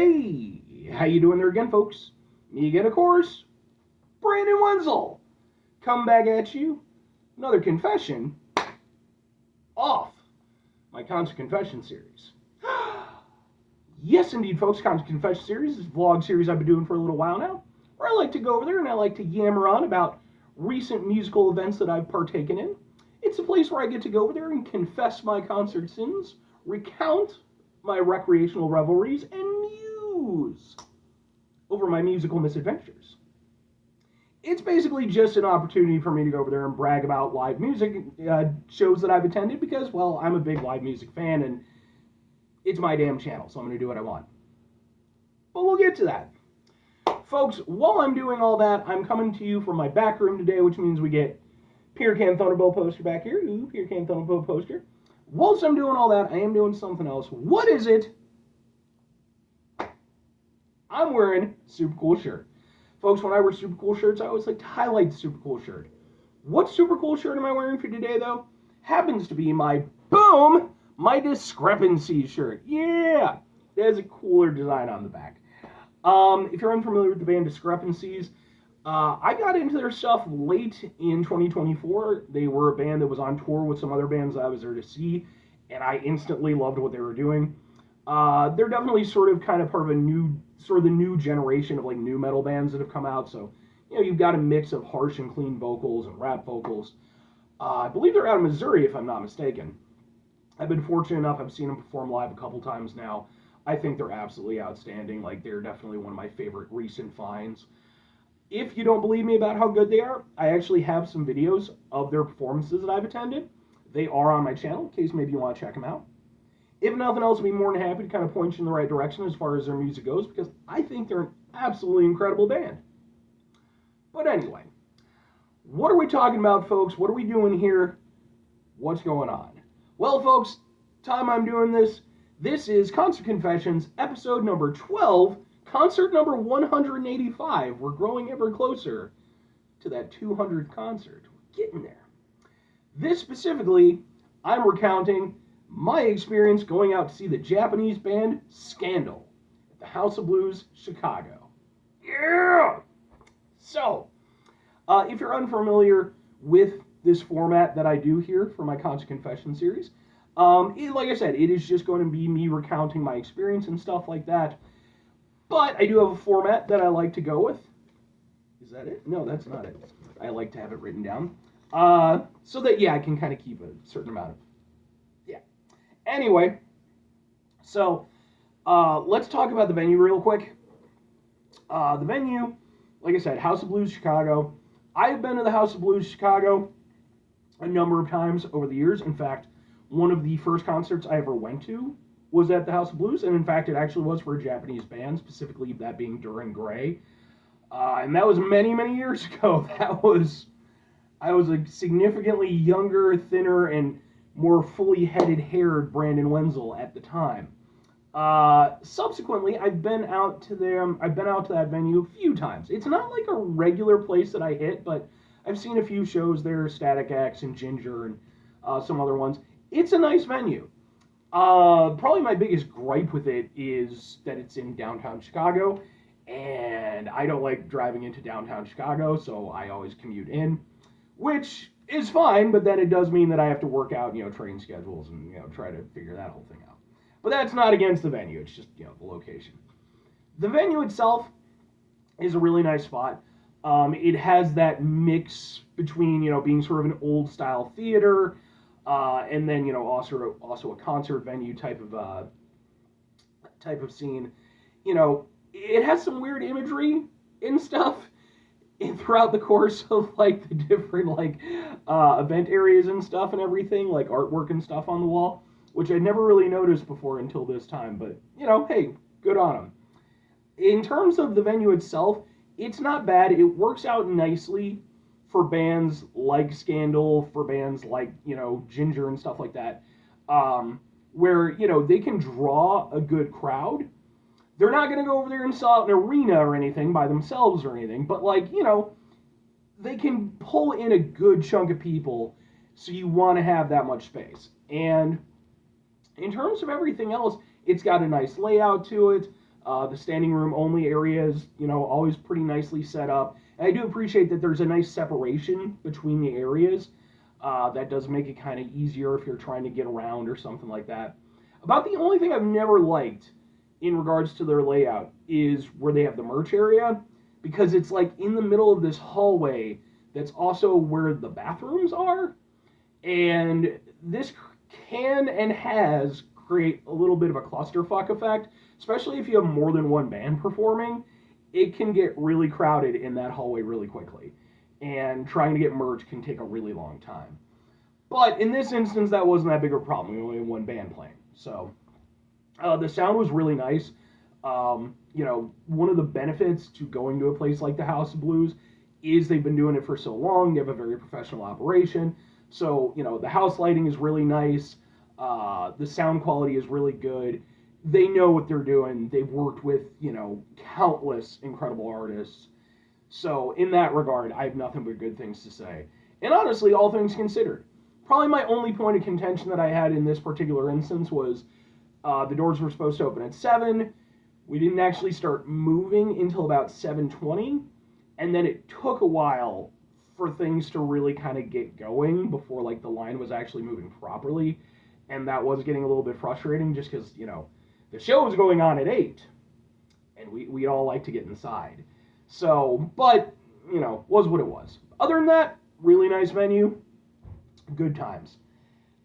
Hey, how you doing there again, folks? Me again, of course, Brandon Wenzel. Come back at you. Another confession off my Constant Confession series. Yes, indeed, folks, Constant Confession series is a vlog series I've been doing for a little while now, where I like to go over there and I like to yammer on about recent musical events that I've partaken in. It's a place where I get to go over there and confess my concert sins, recount my recreational revelries, and muse over my musical misadventures. It's basically just an opportunity for me to go over there and brag about live music shows that I've attended because, well, I'm a big live music fan and it's my damn channel, so I'm going to do what I want. But we'll get to that. Folks, while I'm doing all that, I'm coming to you from my back room today, which means we get Peter Can Thunderbolt poster back here. Ooh, Peter Can Thunderbolt poster. Whilst I'm doing all that, I am doing something else. What is it? I'm wearing a super cool shirt. Folks, when I wear super cool shirts, I always like to highlight the super cool shirt. What super cool shirt am I wearing for today, though? Happens to be my Discrepancy shirt. Yeah! It has a cooler design on the back. If you're unfamiliar with the band Discrepancies, I got into their stuff late in 2024. They were a band that was on tour with some other bands that I was there to see, and I instantly loved what they were doing. They're definitely sort of kind of part of the new generation of like new metal bands that have come out. So, you've got a mix of harsh and clean vocals and rap vocals. I believe they're out of Missouri, if I'm not mistaken. I've been fortunate enough, I've seen them perform live a couple times now. I think they're absolutely outstanding. Like, they're definitely one of my favorite recent finds. If you don't believe me about how good they are, I actually have some videos of their performances that I've attended. They are on my channel, in case maybe you want to check them out. If nothing else, I'd be more than happy to kind of point you in the right direction as far as their music goes, because I think they're an absolutely incredible band. But anyway, what are we talking about, folks? What are we doing here? What's going on? Well, folks, time I'm doing this, this is Concert Confessions, episode number 12, concert number 185. We're growing ever closer to that 200th concert. We're getting there. This specifically, I'm recounting my experience going out to see the Japanese band Scandal at the House of Blues, Chicago. Yeah! So, if you're unfamiliar with this format that I do here for my Concert Confession series, like I said, it is just going to be me recounting my experience and stuff like that. But I do have a format that I like to go with. Is that it? No, that's not it. I like to have it written down. So that, I can kind of keep a certain amount of... Anyway, so let's talk about the venue real quick. The venue, like I said, House of Blues, Chicago. I've been to the House of Blues, Chicago a number of times over the years. In fact, one of the first concerts I ever went to was at the House of Blues, and in fact, it actually was for a Japanese band, specifically that being Duran Gray. And that was many, many years ago. I was a significantly younger, thinner, and more fully haired Brandon Wenzel at the time. Subsequently, I've been out to that venue a few times. It's not like a regular place that I hit, but I've seen a few shows there, Static X and Ginger and some other ones. It's a nice venue. Probably my biggest gripe with it is that it's in downtown Chicago, and I don't like driving into downtown Chicago, so I always commute in, which is fine, but then it does mean that I have to work out, train schedules and, try to figure that whole thing out. But that's not against the venue, it's just, the location. The venue itself is a really nice spot. It has that mix between, being sort of an old style theater, and then, also a concert venue type of scene. It has some weird imagery and stuff throughout the course of like the different event areas and stuff and everything, like artwork and stuff on the wall, which I'd never really noticed before until this time, but hey, good on them. In terms of the venue itself, it's not bad. It works out nicely for bands like Scandal, for bands like, Ginger and stuff like that, where, they can draw a good crowd. They're not going to go over there and sell out an arena or anything by themselves or anything, but they can pull in a good chunk of people, so you want to have that much space. And in terms of everything else, it's got a nice layout to it. The standing room only area is, always pretty nicely set up. And I do appreciate that there's a nice separation between the areas. That does make it kind of easier if you're trying to get around or something like that. About the only thing I've never liked in regards to their layout is where they have the merch area, because it's like in the middle of this hallway that's also where the bathrooms are. And this can and has create a little bit of a clusterfuck effect, especially if you have more than one band performing. It can get really crowded in that hallway really quickly, and trying to get merch can take a really long time. But in this instance, that wasn't that big of a problem. We only had one band playing, so the sound was really nice. One of the benefits to going to a place like the House of Blues is they've been doing it for so long. They have a very professional operation. So, the house lighting is really nice. The sound quality is really good. They know what they're doing. They've worked with, countless incredible artists. So, in that regard, I have nothing but good things to say. And honestly, all things considered, probably my only point of contention that I had in this particular instance was the doors were supposed to open at 7. We didn't actually start moving until about 7:20, and then it took a while for things to really kind of get going before like the line was actually moving properly, and that was getting a little bit frustrating just because the show was going on at 8, and we all like to get inside. So, but was what it was. Other than that, really nice venue, good times.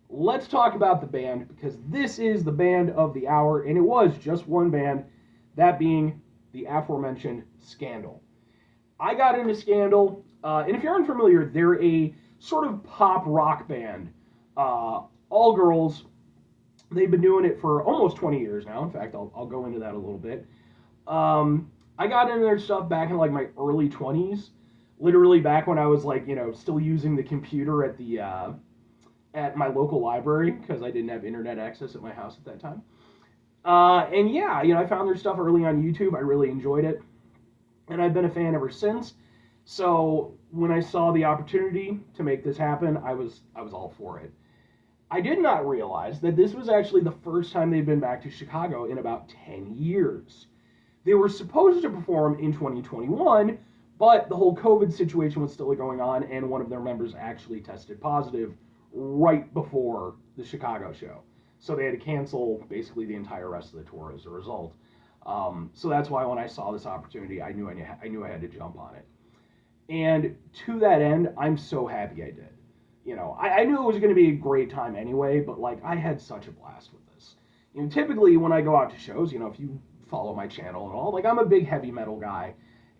Let's talk about the band, because this is the band of the hour, and it was just one band, that being the aforementioned Scandal. I got into Scandal, and if you're unfamiliar, they're a sort of pop rock band. All girls. They've been doing it for almost 20 years now. In fact, I'll go into that a little bit. I got into their stuff back in like my early 20s, literally back when I was like, still using the computer at my local library, because I didn't have internet access at my house at that time. And yeah, I found their stuff early on YouTube. I really enjoyed it, and I've been a fan ever since. So when I saw the opportunity to make this happen, I was all for it. I did not realize that this was actually the first time they'd been back to Chicago in about 10 years. They were supposed to perform in 2021, but the whole COVID situation was still going on, and one of their members actually tested positive right before the Chicago show. So they had to cancel basically the entire rest of the tour as a result. So that's why when I saw this opportunity, I knew I had to jump on it. And to that end, I'm so happy I did. I knew it was going to be a great time anyway, but like I had such a blast with this. Typically when I go out to shows, if you follow my channel and all, like I'm a big heavy metal guy,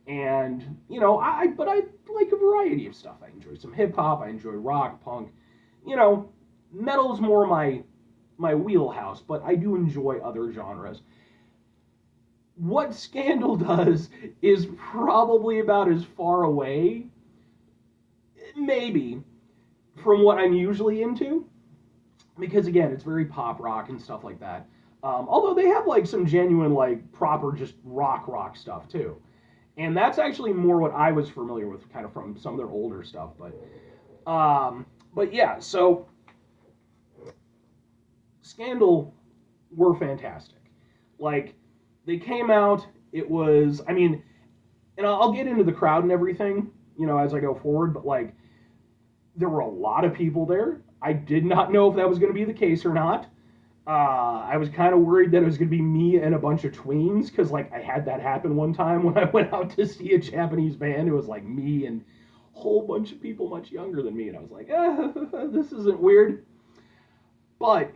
and but I like a variety of stuff. I enjoy some hip hop, I enjoy rock, punk. Metal is more my wheelhouse, but I do enjoy other genres. What Scandal does is probably about as far away, maybe, from what I'm usually into, because again, it's very pop rock and stuff like that. Although they have like some genuine, like proper just rock stuff too, and that's actually more what I was familiar with, kind of from some of their older stuff. But yeah, so Scandal were fantastic. Like they came out, it was, and I'll get into the crowd and everything, as I go forward, but like there were a lot of people there. I did not know if that was going to be the case or not. I was kind of worried that it was going to be me and a bunch of tweens, because like I had that happen one time when I went out to see a Japanese band. It was like me and a whole bunch of people much younger than me, and I was like, this isn't weird. But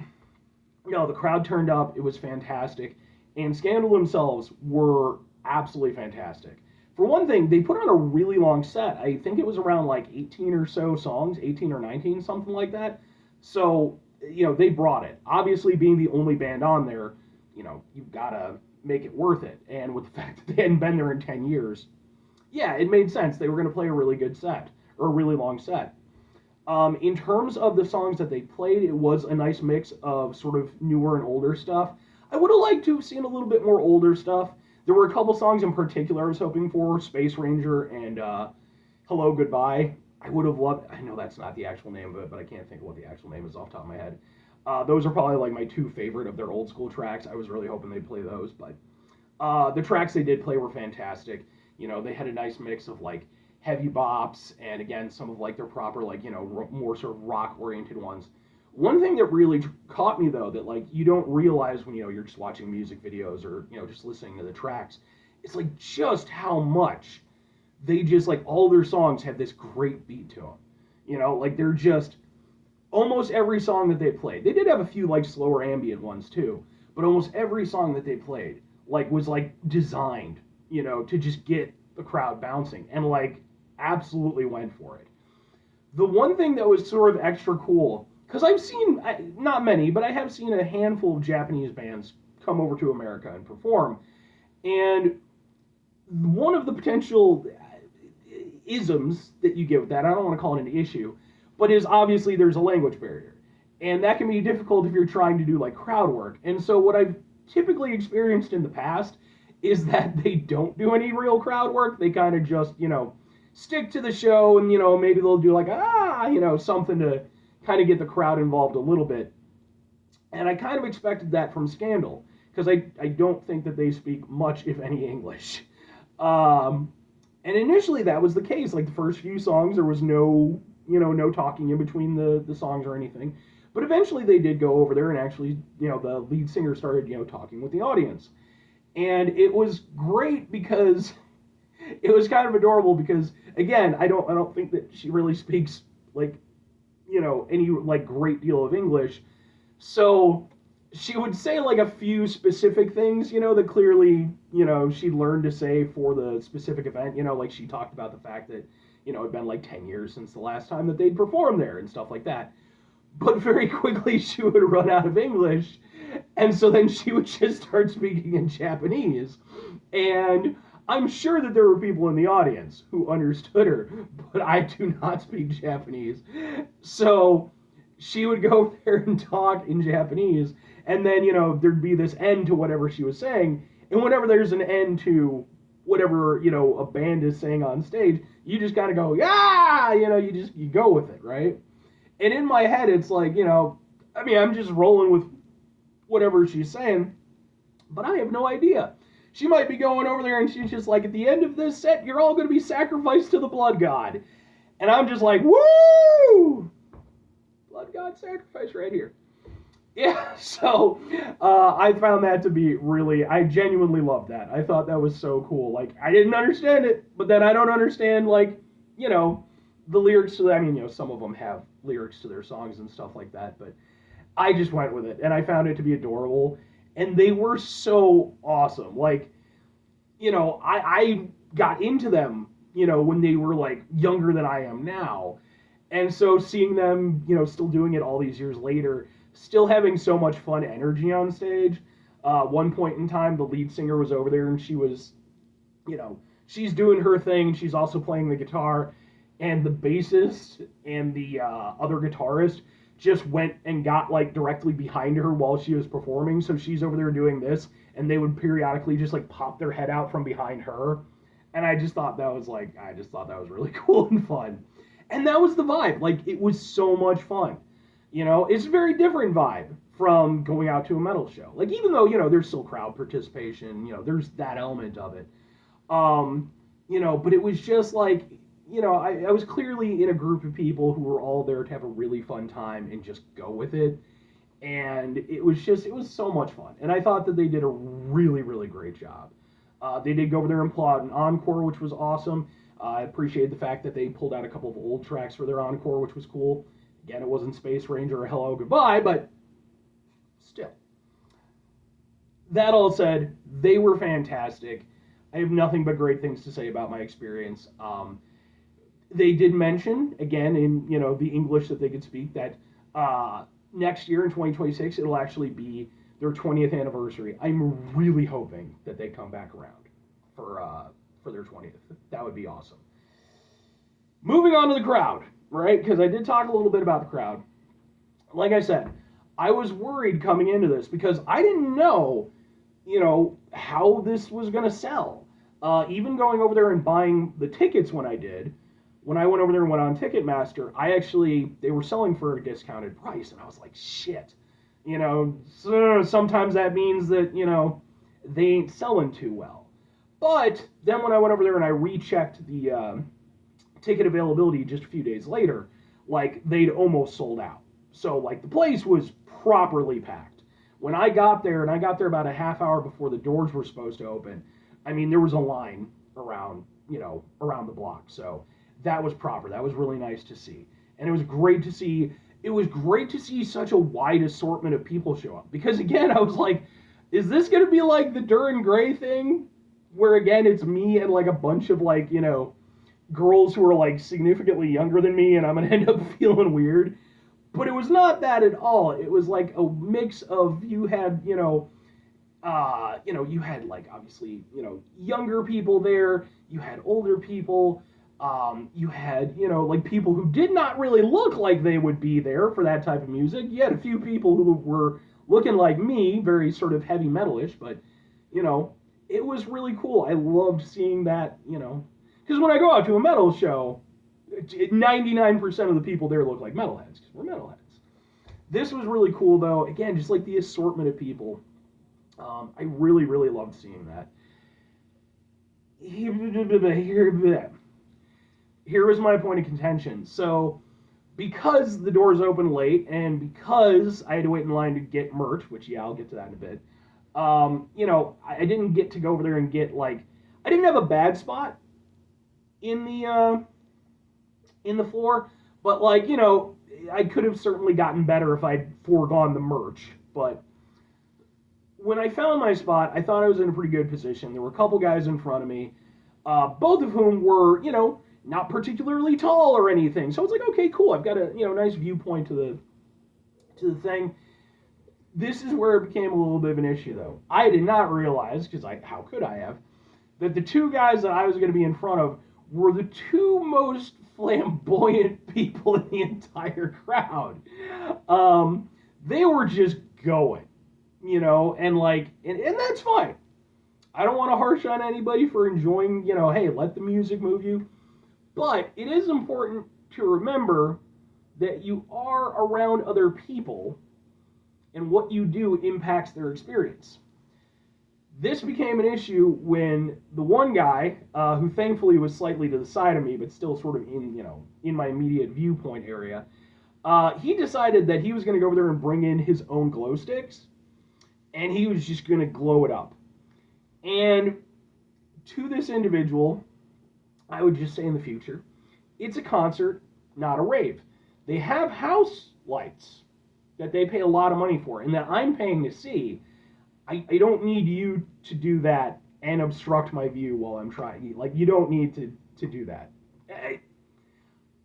the crowd turned up. It was fantastic, and Scandal themselves were absolutely fantastic. For one thing, they put on a really long set. I think it was around like 18 or so songs, 18 or 19, something like that. So, they brought it. Obviously, being the only band on there, you've got to make it worth it. And with the fact that they hadn't been there in 10 years, yeah, it made sense. They were going to play a really good set, or a really long set. In terms of the songs that they played, it was a nice mix of sort of newer and older stuff. I would have liked to have seen a little bit more older stuff. There were a couple songs in particular I was hoping for, Space Ranger and Hello Goodbye. I would have loved, I know that's not the actual name of it, but I can't think of what the actual name is off the top of my head. Those are probably like my two favorite of their old school tracks. I was really hoping they'd play those, but The tracks they did play were fantastic. They had a nice mix of like heavy bops and again some of like their proper like more sort of rock oriented ones. One thing that really caught me though that like you don't realize when you're just watching music videos or just listening to the tracks, it's like just how much they just like all their songs have this great beat to them. Like they're just almost every song that they played. They did have a few like slower ambient ones too, but almost every song that they played like was like designed, to just get the crowd bouncing and like absolutely went for it. The one thing that was sort of extra cool, because I've seen not many, but I have seen a handful of Japanese bands come over to America and perform, and one of the potential isms that you get with that, I don't want to call it an issue, but is obviously there's a language barrier. And that can be difficult if you're trying to do like crowd work. And so what I've typically experienced in the past is that they don't do any real crowd work. They kind of just, stick to the show and, maybe they'll do like, something to kind of get the crowd involved a little bit. And I kind of expected that from Scandal because I don't think that they speak much, if any, English. And initially that was the case. Like the first few songs, there was no talking in between the songs or anything. But eventually they did go over there and actually, the lead singer started, talking with the audience. And it was great because it was kind of adorable because, again, I don't think that she really speaks, like, any, like, great deal of English. So she would say, like, a few specific things, that clearly, she learned to say for the specific event. Like she talked about the fact that, it'd been, like, 10 years since the last time that they'd performed there and stuff like that. But very quickly she would run out of English, and so then she would just start speaking in Japanese. And I'm sure that there were people in the audience who understood her, but I do not speak Japanese. So she would go there and talk in Japanese, and then, there'd be this end to whatever she was saying, and whenever there's an end to whatever, a band is saying on stage, you just kind of go, yeah, you go with it, right? And in my head, it's like, I'm just rolling with whatever she's saying, but I have no idea. She might be going over there and she's just like, at the end of this set, you're all going to be sacrificed to the blood god. And I'm just like, woo! Blood god sacrifice right here. Yeah, so I found that to be I genuinely loved that. I thought that was so cool. Like, I didn't understand it, but then I don't understand, like, the lyrics to that. Some of them have lyrics to their songs and stuff like that, but I just went with it, and I found it to be adorable, and they were so awesome. Like, I got into them, when they were, like, younger than I am now, and so seeing them, still doing it all these years later, still having so much fun energy on stage. One point in time, the lead singer was over there, and she was, she's doing her thing, she's also playing the guitar, and the bassist and the other guitarist just went and got like directly behind her while she was performing. So she's over there doing this, and they would periodically just like pop their head out from behind her. And I just thought that was really cool and fun. And that was the vibe. Like, it was so much fun. It's a very different vibe from going out to a metal show. Like, even though, there's still crowd participation, there's that element of it. But it was just like, I was clearly in a group of people who were all there to have a really fun time and just go with it. And it was so much fun. And I thought that they did a really, really great job. They did go over there and pull out an encore, which was awesome. I appreciated the fact that they pulled out a couple of old tracks for their encore, which was cool. Again, it wasn't Space Ranger or Hello Goodbye, but still. That all said, they were fantastic. I have nothing but great things to say about my experience. They did mention, again, in the English that they could speak, that next year in 2026, it'll actually be their 20th anniversary. I'm really hoping that they come back around for their 20th. That would be awesome. Moving on to the crowd, right? Because I did talk a little bit about the crowd. Like I said, I was worried coming into this because I didn't know, how this was going to sell. Even going over there and buying the tickets when I went over there and went on Ticketmaster, they were selling for a discounted price, and I was like, shit. So sometimes that means that, they ain't selling too well. But then when I went over there and I rechecked the ticket availability just a few days later, like they'd almost sold out. So like the place was properly packed. When I got there, and I got there about a half hour before the doors were supposed to open, I mean there was a line around, around the block. So that was proper. That was really nice to see. And it was great to see such a wide assortment of people show up. Because again, I was like, is this gonna be like the Duran Gray thing? Where again it's me and like a bunch of like, girls who are like significantly younger than me and I'm gonna end up feeling weird. But it was not that at all. It was like a mix of you had, you had like obviously, younger people there, you had older people, you had, like people who did not really look like they would be there for that type of music. You had a few people who were looking like me, very sort of heavy metalish, but, it was really cool. I loved seeing that, because when I go out to a metal show, 99% of the people there look like metalheads, because we're metalheads. This was really cool, though. Again, just like the assortment of people. I really, really loved seeing that. Here was my point of contention. So, because the doors opened late, and because I had to wait in line to get merch, which, yeah, I'll get to that in a bit, I didn't get to go over there and get, like, I didn't have a bad spot in the floor, but, like, I could have certainly gotten better if I'd foregone the merch, but when I found my spot, I thought I was in a pretty good position. There were a couple guys in front of me, both of whom were, not particularly tall or anything. So it's like, okay, cool. I've got a, nice viewpoint to the thing. This is where it became a little bit of an issue, though. I did not realize, because how could I have, that the two guys that I was going to be in front of were the two most flamboyant people in the entire crowd. They were just going. And like, and that's fine. I don't want to harsh on anybody for enjoying, hey, let the music move you. But it is important to remember that you are around other people and what you do impacts their experience. This became an issue when the one guy, who thankfully was slightly to the side of me, but still sort of in my immediate viewpoint area, he decided that he was going to go over there and bring in his own glow sticks. And he was just going to glow it up. And to this individual, I would just say in the future, it's a concert, not a rave. They have house lights that they pay a lot of money for and that I'm paying to see. I don't need you to do that and obstruct my view while I'm trying. Like, you don't need to do that.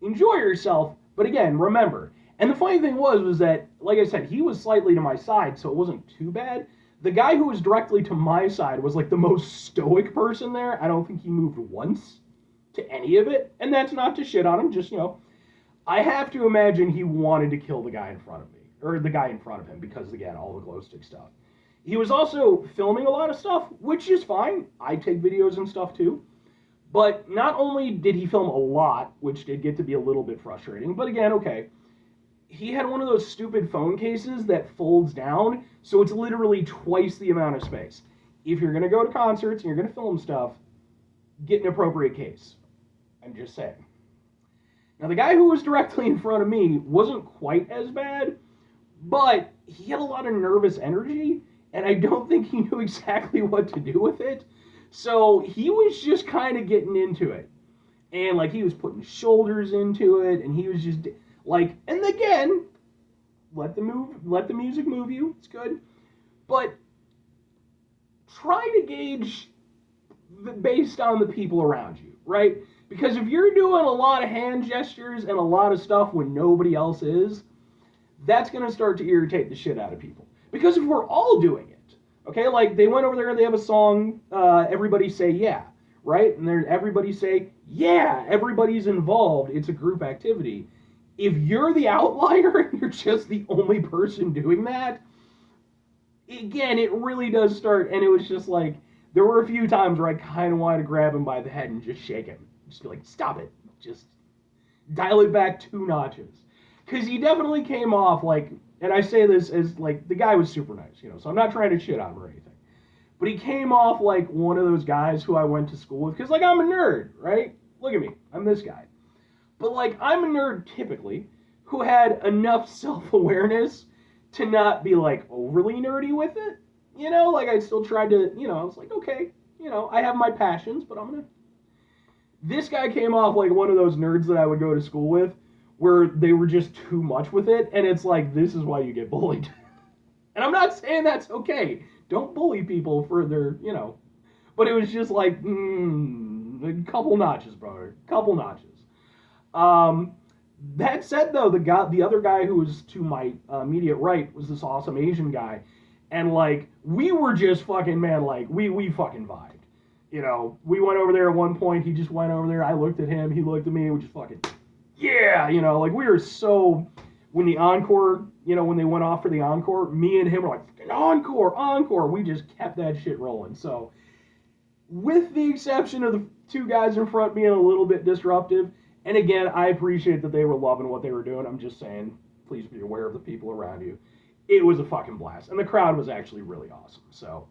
Enjoy yourself, but again, remember. And the funny thing was that, like I said, he was slightly to my side, so it wasn't too bad. The guy who was directly to my side was like the most stoic person there. I don't think he moved once to any of it. And that's not to shit on him, just, I have to imagine he wanted to kill the guy in front of me, or the guy in front of him, because, again, all the glow stick stuff. He was also filming a lot of stuff, which is fine. I take videos and stuff, too. But not only did he film a lot, which did get to be a little bit frustrating, but again, okay, he had one of those stupid phone cases that folds down, so it's literally twice the amount of space. If you're going to go to concerts and you're going to film stuff, get an appropriate case. I'm just saying. Now, the guy who was directly in front of me wasn't quite as bad, but he had a lot of nervous energy, and I don't think he knew exactly what to do with it. So he was just kind of getting into it. And, like, he was putting shoulders into it, and he was just... like, and again, let the music move you. It's good. But try to gauge based on the people around you, right? Because if you're doing a lot of hand gestures and a lot of stuff when nobody else is, that's going to start to irritate the shit out of people. Because if we're all doing it, okay, like they went over there and they have a song, Everybody Say Yeah, right? And everybody say, yeah, everybody's involved. It's a group activity. If you're the outlier and you're just the only person doing that, again, it really does start, and it was just like, there were a few times where I kind of wanted to grab him by the head and just shake him. Just be like, stop it. Just dial it back 2 notches. Because he definitely came off like, and I say this as, like, the guy was super nice, so I'm not trying to shit on him or anything. But he came off like one of those guys who I went to school with, because, like, I'm a nerd, right? Look at me. I'm this guy. But, like, I'm a nerd typically who had enough self-awareness to not be, like, overly nerdy with it. You know, like, I still tried to, I was like, okay, I have my passions, but I'm going to. This guy came off like one of those nerds that I would go to school with, where they were just too much with it, and it's like, this is why you get bullied. And I'm not saying that's okay. Don't bully people for their, but it was just like, a couple notches, brother. Couple notches. That said, though, the other guy who was to my immediate right was this awesome Asian guy. And, like, we were just fucking, man, like, we fucking vibed. We went over there at one point. He just went over there. I looked at him. He looked at me. We just fucking, yeah, like, we were so, when the encore, when they went off for the encore, me and him were like, encore. We just kept that shit rolling. So, with the exception of the two guys in front being a little bit disruptive, and again, I appreciate that they were loving what they were doing. I'm just saying, please be aware of the people around you. It was a fucking blast. And the crowd was actually really awesome. So,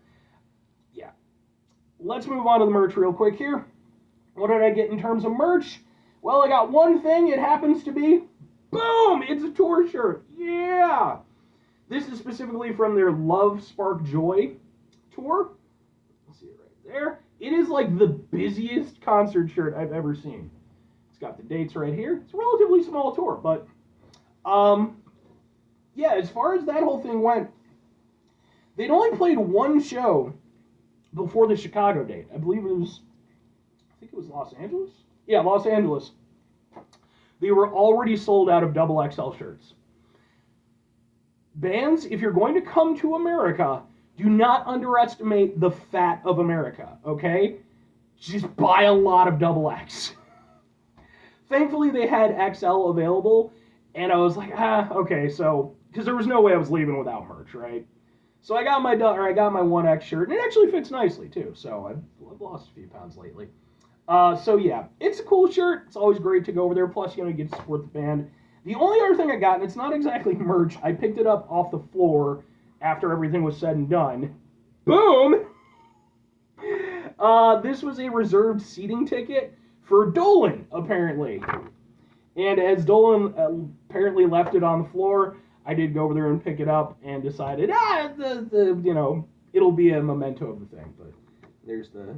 yeah. Let's move on to the merch real quick here. What did I get in terms of merch? Well, I got one thing. It happens to be, boom, it's a tour shirt. Yeah. This is specifically from their Love Spark Joy tour. Let's see it right there. It is like the busiest concert shirt I've ever seen. It's got the dates right here. It's a relatively small tour, but yeah, as far as that whole thing went, they'd only played one show before the Chicago date. I think it was Los Angeles? Yeah, Los Angeles. They were already sold out of double XL shirts. Bands, if you're going to come to America, do not underestimate the fat of America, okay? Just buy a lot of double X. Thankfully, they had XL available, and I was like, okay, so, because there was no way I was leaving without merch, right? So I got my 1X shirt, and it actually fits nicely, too, so I've lost a few pounds lately. So yeah, it's a cool shirt. It's always great to go over there, plus, you get to support the band. The only other thing I got, and it's not exactly merch, I picked it up off the floor after everything was said and done. Boom! This was a reserved seating ticket for Dolan, apparently. And as Dolan apparently left it on the floor, I did go over there and pick it up and decided, it'll be a memento of the thing. But there's the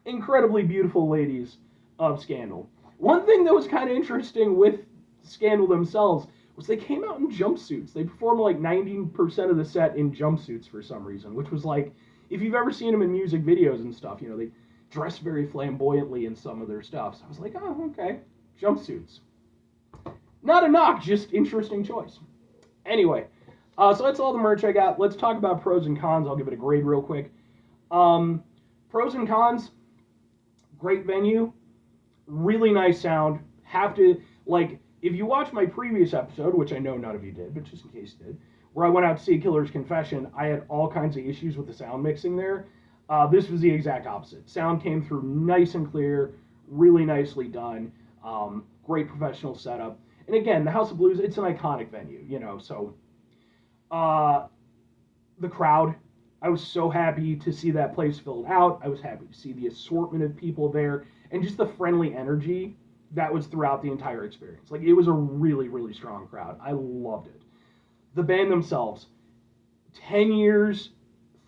incredibly beautiful ladies of Scandal. One thing that was kind of interesting with Scandal themselves was they came out in jumpsuits. They performed like 90% of the set in jumpsuits for some reason, which was like, if you've ever seen them in music videos and stuff, they dress very flamboyantly in some of their stuff. So I was like, oh, okay, jumpsuits. Not a knock, just interesting choice. Anyway, so that's all the merch I got. Let's talk about pros and cons. I'll give it a grade real quick. Pros and cons, great venue, really nice sound. Have to, like, if you watch my previous episode, which I know none of you did, but just in case you did, where I went out to see Killer's Confession, I had all kinds of issues with the sound mixing there. This was the exact opposite. Sound came through nice and clear, really nicely done, great professional setup. And again, the House of Blues, it's an iconic venue, so the crowd, I was so happy to see that place filled out. I was happy to see the assortment of people there, and just the friendly energy that was throughout the entire experience. Like, it was a really, really strong crowd. I loved it. The band themselves, 10 years,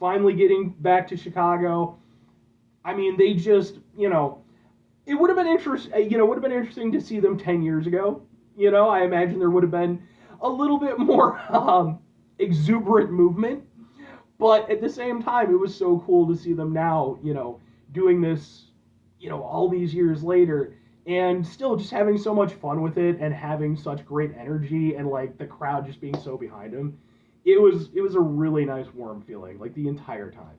finally getting back to Chicago. I mean, they just, it would have been interesting to see them 10 years ago. I imagine there would have been a little bit more exuberant movement. But at the same time, it was so cool to see them now, doing this, all these years later, and still just having so much fun with it and having such great energy and, like, the crowd just being so behind them. It was a really nice, warm feeling, like, the entire time.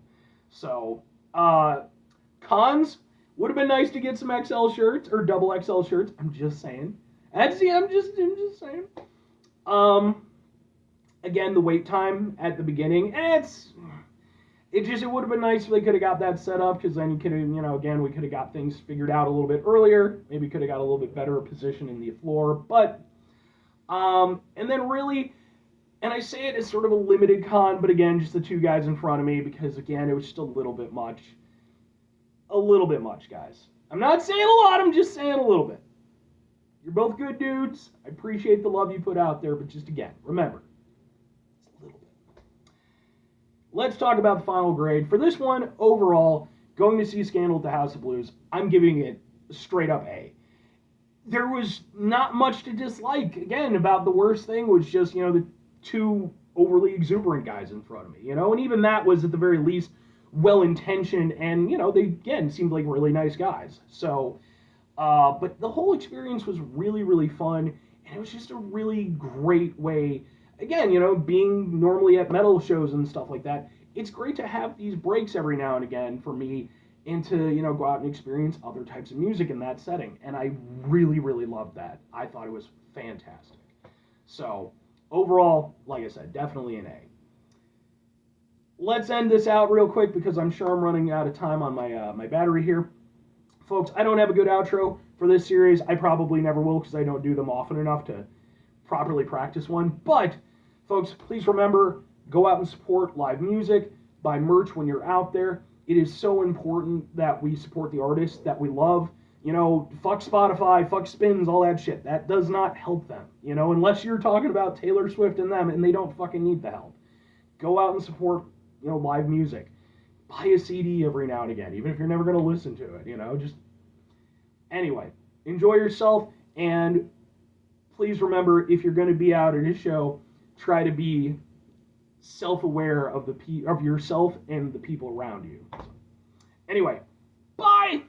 So, cons, would have been nice to get some XL shirts or double XL shirts. I'm just saying. I'm just saying. Again, the wait time at the beginning, it would have been nice if they could have got that set up, because then you could have, again, we could have got things figured out a little bit earlier. Maybe could have got a little bit better position in the floor. But, and then really, And I say it as sort of a limited con, but again, just the two guys in front of me because, again, it was just a little bit much. A little bit much, guys. I'm not saying a lot, I'm just saying a little bit. You're both good dudes. I appreciate the love you put out there, but just again, remember, it's a little bit. Let's talk about the final grade. For this one, overall, going to see Scandal at the House of Blues, I'm giving it a straight up A. There was not much to dislike. Again, about the worst thing was just, the two overly exuberant guys in front of me, and even that was at the very least well-intentioned, and, they, again, seemed like really nice guys. So, but the whole experience was really, really fun, and it was just a really great way, again, being normally at metal shows and stuff like that, it's great to have these breaks every now and again for me and to, go out and experience other types of music in that setting. And I really, really loved that. I thought it was fantastic. So, overall, like I said, definitely an A. Let's end this out real quick because I'm sure I'm running out of time on my battery here. Folks, I don't have a good outro for this series. I probably never will because I don't do them often enough to properly practice one. But, folks, please remember, go out and support live music, buy merch when you're out there. It is so important that we support the artists that we love. Fuck Spotify, fuck spins, all that shit. That does not help them, unless you're talking about Taylor Swift and them, and they don't fucking need the help. Go out and support, live music. Buy a CD every now and again, even if you're never going to listen to it, just... Anyway, enjoy yourself, and please remember, if you're going to be out at a show, try to be self-aware of yourself and the people around you. So, anyway, bye!